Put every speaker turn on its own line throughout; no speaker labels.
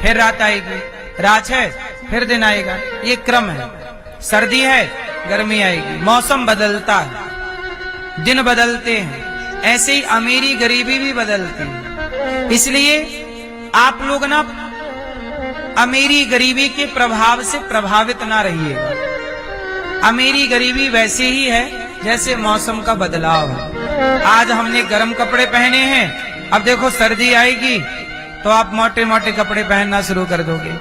फिर रात आएगी, रात है फिर दिन आएगा, ये क्रम है। सर्दी है गर्मी आएगी, मौसम बदलता है, दिन बदलते हैं, ऐसे ही अमीरी गरीबी भी बदलती है। इसलिए आप लोग ना अमीरी गरीबी के प्रभाव से प्रभावित ना रहिएगा। अमीरी गरीबी वैसे ही है जैसे मौसम का बदलाव है। आज हमने गर्म कपड़े पहने हैं, अब देखो सर्दी आएगी तो आप मोटे मोटे कपड़े पहनना शुरू कर दोगे,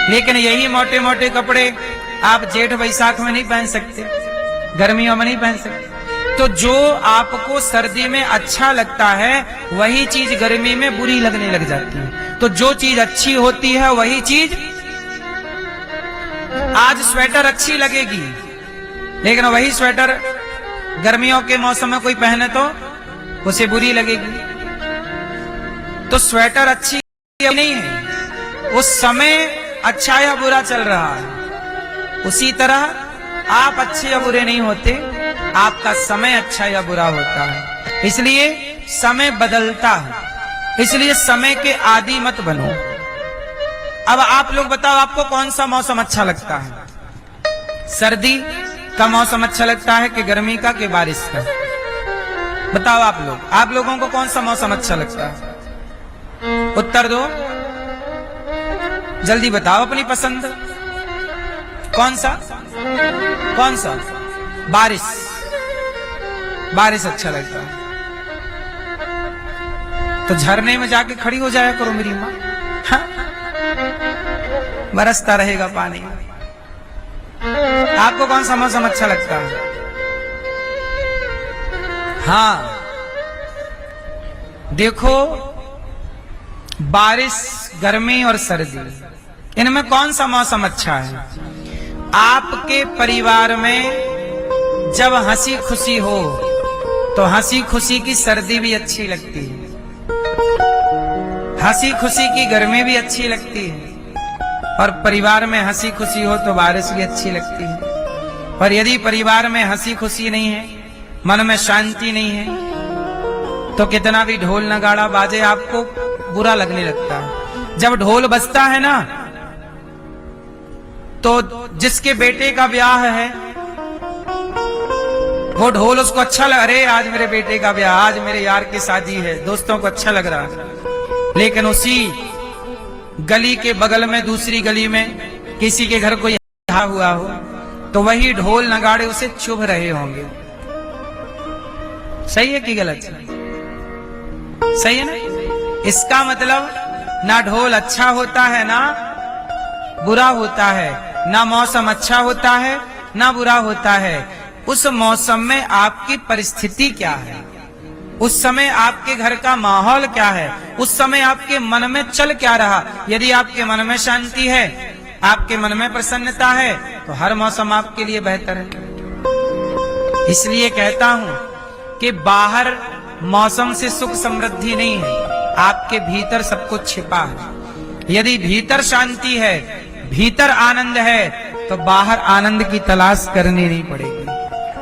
लेकिन यही मोटे मोटे कपड़े आप जेठ वैशाख में नहीं पहन सकते, गर्मियों में नहीं पहन सकते। तो जो आपको सर्दी में अच्छा लगता है वही चीज गर्मी में बुरी लगने लग जाती है। तो जो चीज अच्छी होती है वही चीज, आज स्वेटर अच्छी लगेगी लेकिन वही स्वेटर गर्मियों के मौसम में कोई पहने तो उसे बुरी लगेगी। तो स्वेटर अच्छी नहीं है, उस समय अच्छा या बुरा चल रहा है। उसी तरह आप अच्छे या बुरे नहीं होते, आपका समय अच्छा या बुरा होता है। इसलिए समय बदलता है, इसलिए समय के आदी मत बनो। अब आप लोग बताओ, आपको कौन सा मौसम अच्छा लगता है? सर्दी का मौसम अच्छा लगता है कि गर्मी का कि बारिश का? बताओ आप लोगों को कौन सा मौसम अच्छा लगता है? उत्तर दो, जल्दी बताओ अपनी पसंद। कौन सा? कौन सा? बारिश, बारिश अच्छा लगता है। तो झरने में जाके खड़ी हो जाया करो मेरी माँ, हाँ? बरसता रहेगा पानी। आपको कौन सा मौसम अच्छा लगता है? हाँ देखो, बारिश, गर्मी और सर्दी, इनमें कौन सा मौसम अच्छा है? आपके परिवार में जब हंसी खुशी हो तो हंसी खुशी की सर्दी भी अच्छी लगती है, हंसी खुशी की गर्मी भी अच्छी लगती है, और परिवार में हंसी खुशी हो तो बारिश भी अच्छी लगती है। और यदि परिवार में हंसी खुशी नहीं है, मन में शांति नहीं है, तो कितना भी ढोल नगाड़ा बाजे आपको बुरा लगने लगता है। जब ढोल बजता है ना, तो जिसके बेटे का ब्याह है वो ढोल उसको अच्छा लग, अरे आज मेरे बेटे का ब्याह, आज मेरे यार की शादी है, दोस्तों को अच्छा लग रहा है। लेकिन उसी गली के बगल में दूसरी गली में किसी के घर कोई हुआ हो तो वही ढोल नगाड़े उसे चुभ रहे होंगे। सही है कि गलत? सही है ना? इसका मतलब ना ढोल अच्छा होता है ना बुरा होता है, ना मौसम अच्छा होता है ना बुरा होता है। उस मौसम में आपकी परिस्थिति क्या है, उस समय आपके घर का माहौल क्या है, उस समय आपके मन में चल क्या रहा। यदि आपके मन में शांति है, आपके मन में प्रसन्नता है, तो हर मौसम आपके लिए बेहतर है। इसलिए कहता हूं कि बाहर मौसम से सुख समृद्धि नहीं है, आपके भीतर सब कुछ छिपा है। यदि भीतर शांति है, भीतर आनंद है, तो बाहर आनंद की तलाश करनी नहीं पड़ेगी,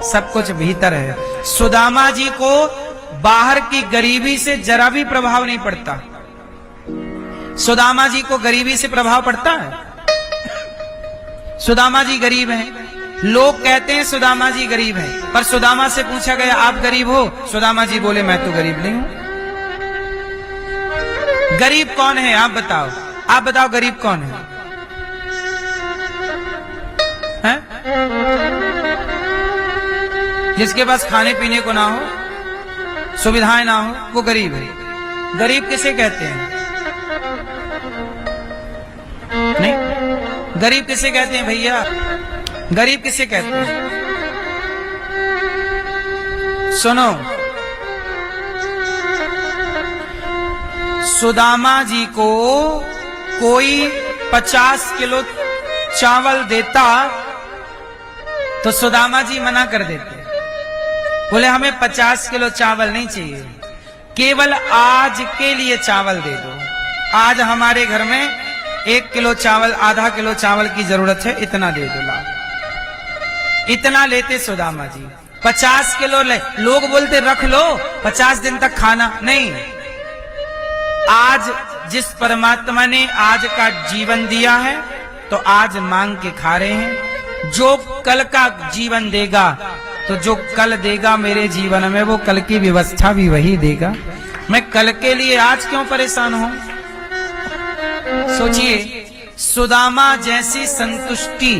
सब कुछ भीतर है। सुदामा जी को बाहर की गरीबी से जरा भी प्रभाव नहीं पड़ता। सुदामा जी को गरीबी से प्रभाव पड़ता है? सुदामा जी गरीब हैं, लोग कहते हैं सुदामा जी गरीब हैं, पर सुदामा से पूछा गया आप गरीब हो? सुदामा जी बोले मैं तो गरीब नहीं हूं। गरीब कौन है आप बताओ, आप बताओ गरीब कौन है? हैं? जिसके पास खाने पीने को ना हो, सुविधाएं ना हो, वो गरीब है। गरीब किसे कहते हैं? नहीं, गरीब किसे कहते हैं भैया? गरीब किसे कहते हैं? सुनो, सुदामा जी को कोई 50 किलो चावल देता तो सुदामा जी मना कर देते, बोले हमें 50 किलो चावल नहीं चाहिए, केवल आज के लिए चावल दे दो। आज हमारे घर में 1 किलो चावल, आधा किलो चावल की जरूरत है, इतना दे दो। ला, इतना लेते सुदामा जी। 50 किलो ले, लोग बोलते रख लो 50 दिन तक खाना नहीं। आज जिस परमात्मा ने आज का जीवन दिया है तो आज मांग के खा रहे हैं। जो कल का जीवन देगा तो जो कल देगा मेरे जीवन में वो कल की व्यवस्था भी वही देगा। मैं कल के लिए आज क्यों परेशान हूं? सोचिए, सुदामा जैसी संतुष्टि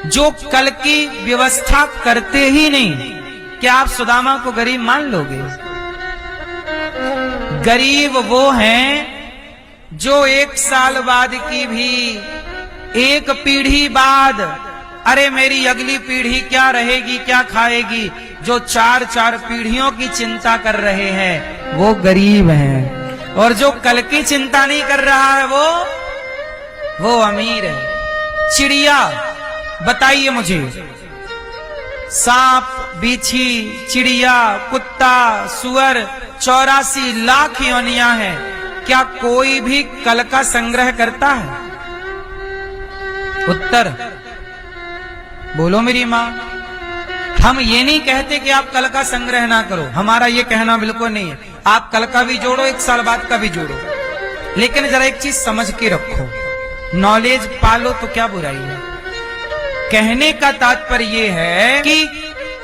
जो कल की व्यवस्था करते ही नहीं, क्या आप सुदामा को गरीब मान लोगे? गरीब वो हैं जो 1 साल बाद की भी, 1 पीढ़ी बाद, अरे मेरी अगली पीढ़ी क्या रहेगी, क्या खाएगी, जो 4-4 पीढ़ियों की चिंता कर रहे हैं वो गरीब हैं। और जो कल की चिंता नहीं कर रहा है वो अमीर है। चिड़िया, बताइए मुझे, सांप, बिच्छी, चिड़िया, कुत्ता, सुअर, 84 लाख योनियां हैं, क्या कोई भी कल का संग्रह करता है? उत्तर बोलो मेरी मां। हम ये नहीं कहते कि आप कल का संग्रह ना करो, हमारा ये कहना बिल्कुल नहीं है। आप कल का भी जोड़ो, 1 साल बाद का भी जोड़ो, लेकिन जरा एक चीज समझ के रखो, नॉलेज पालो तो क्या बुराई है। कहने का तात्पर्य ये है कि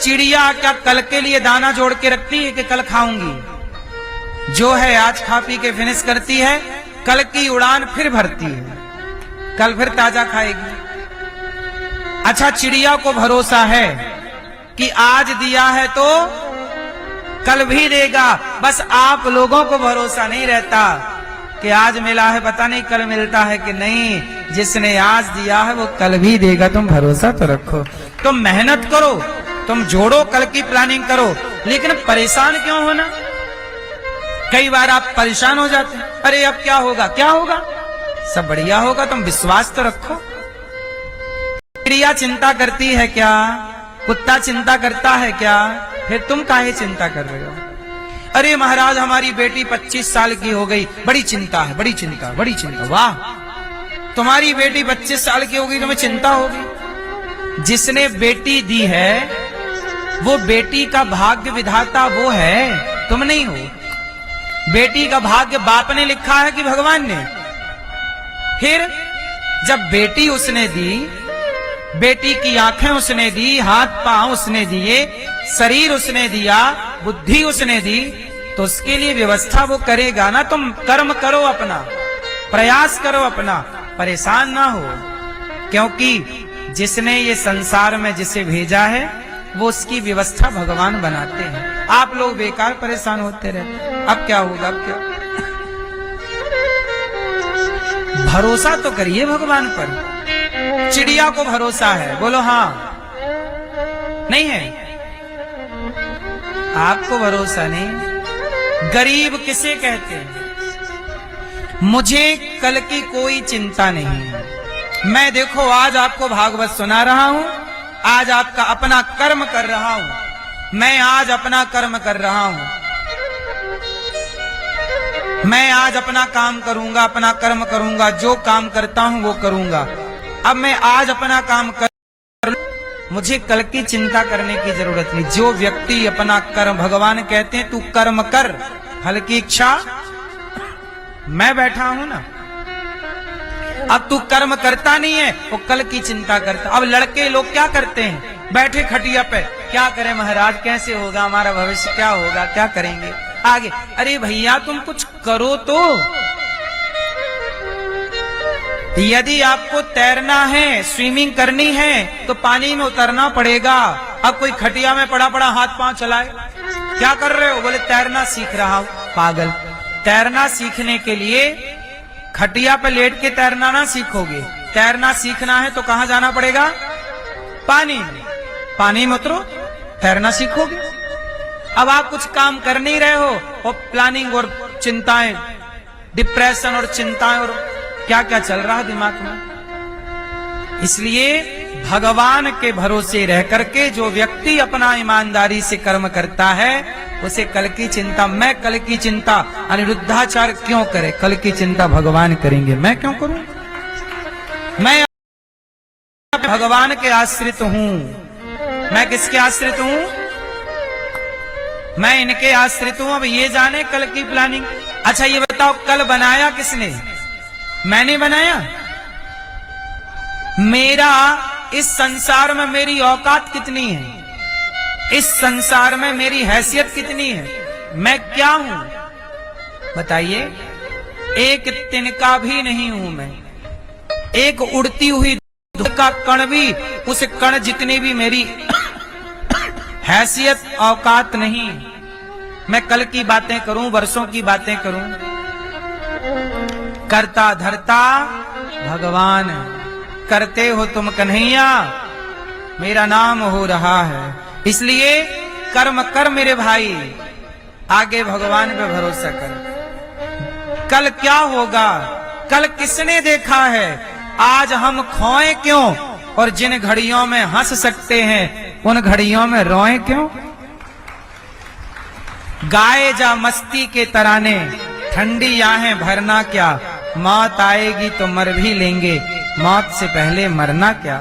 चिड़िया क्या कल के लिए दाना जोड़ के रखती है कि कल खाऊंगी? जो है आज खा पी के फिनिश करती है, कल की उड़ान फिर भरती है, कल फिर ताजा खाएगी। अच्छा, चिड़िया को भरोसा है कि आज दिया है तो कल भी देगा, बस आप लोगों को भरोसा नहीं रहता कि आज मिला है पता नहीं कल मिलता है कि नहीं। जिसने आज दिया है वो कल भी देगा, तुम भरोसा तो रखो। तुम मेहनत करो, तुम जोड़ो, कल की प्लानिंग करो, लेकिन परेशान क्यों होना? कई बार आप परेशान हो जाते हैं, अरे अब क्या होगा, क्या होगा, सब बढ़िया होगा, तुम विश्वास तो रखो। चिड़िया चिंता करती है क्या? कुत्ता चिंता करता है क्या? फिर तुम काहे चिंता कर रहे हो? अरे महाराज हमारी बेटी 25 साल की हो गई, बड़ी चिंता है, बड़ी चिंता, बड़ी चिंता। वाह, तुम्हारी बेटी 25 साल की हो गई, तुम्हें चिंता होगी? जिसने बेटी दी है वो बेटी का भाग्य विधाता वो है, तुम नहीं हो। बेटी का भाग्य बाप ने लिखा है कि भगवान ने? फिर जब बेटी उसने दी, बेटी की आंखें उसने दी, हाथ पांव उसने दिए, शरीर उसने दिया, बुद्धि उसने दी, तो उसके लिए व्यवस्था वो करेगा ना। तुम कर्म करो अपना, प्रयास करो अपना, परेशान ना हो, क्योंकि जिसने ये संसार में जिसे भेजा है वो उसकी व्यवस्था भगवान बनाते हैं। आप लोग बेकार परेशान होते रहते, अब क्या होगा, अब क्या। भरोसा तो करिए भगवान पर। चिड़िया को भरोसा है, बोलो हाँ, नहीं है? आपको भरोसा नहीं। गरीब किसे कहते हैं? मुझे कल की कोई चिंता नहीं है। मैं देखो आज आपको भागवत सुना रहा हूं, आज आपका अपना कर्म कर रहा हूं, मैं आज अपना कर्म कर रहा हूं, मैं आज अपना काम करूंगा, अपना कर्म करूंगा, जो काम करता हूं वो करूंगा। अब मैं आज अपना काम कर, मुझे कल की चिंता करने की जरूरत नहीं। जो व्यक्ति अपना कर्म, भगवान कहते हैं तू कर्म कर, फल की इच्छा मैं बैठा हूं ना। अब तू कर्म करता नहीं है, वो कल की चिंता करता। अब लड़के लोग क्या करते हैं, बैठे खटिया पे, क्या करें महाराज, कैसे होगा हमारा भविष्य, क्या होगा, क्या करेंगे आगे। अरे भैया तुम कुछ करो तो। यदि आपको तैरना है, स्विमिंग करनी है, तो पानी में उतरना पड़ेगा। अब कोई खटिया में पड़ा पड़ा हाथ पांव चलाए, क्या कर रहे हो? बोले तैरना सीख रहा हूं। पागल, तैरना सीखने के लिए खटिया पे लेट के तैरना ना सीखोगे। तैरना सीखना है तो कहां जाना पड़ेगा? पानी में। पानी में उतरो, तैरना सीखोगे। अब आप कुछ काम कर नहीं रहे हो और प्लानिंग और चिंताएं, डिप्रेशन और चिंताएं और क्या क्या चल रहा है दिमाग में। इसलिए भगवान के भरोसे रह करके जो व्यक्ति अपना ईमानदारी से कर्म करता है उसे कल की चिंता, मैं कल की चिंता अनिरुद्धाचार्य क्यों करे? कल की चिंता भगवान करेंगे, मैं क्यों करूं? मैं भगवान के आश्रित हूं। मैं किसके आश्रित हूं? मैं इनके आश्रित हूं। अब ये जाने कल की प्लानिंग। अच्छा ये बता बताओ कल बनाया किसने? मैंने बनाया? मेरा इस संसार में मेरी औकात कितनी है? इस संसार में मेरी हैसियत कितनी है? मैं क्या हूं बताइए? एक तिनका भी नहीं हूं मैं। एक उड़ती हुई धूल का कण भी, उस कण जितनी भी मेरी हैसियत औकात नहीं। मैं कल की बातें करूं, वर्षों की बातें करूं। करता धरता भगवान, करते हो तुम कन्हैया, मेरा नाम हो रहा है। इसलिए कर्म कर मेरे भाई, आगे भगवान पे भरोसा कर। कल क्या होगा, कल किसने देखा है? आज हम खोए क्यों? और जिन घड़ियों में हंस सकते हैं उन घड़ियों में रोए क्यों? गाए जा मस्ती के तराने, ठंडी आहें भरना क्या, मौत आएगी तो मर भी लेंगे, मौत से पहले मरना क्या।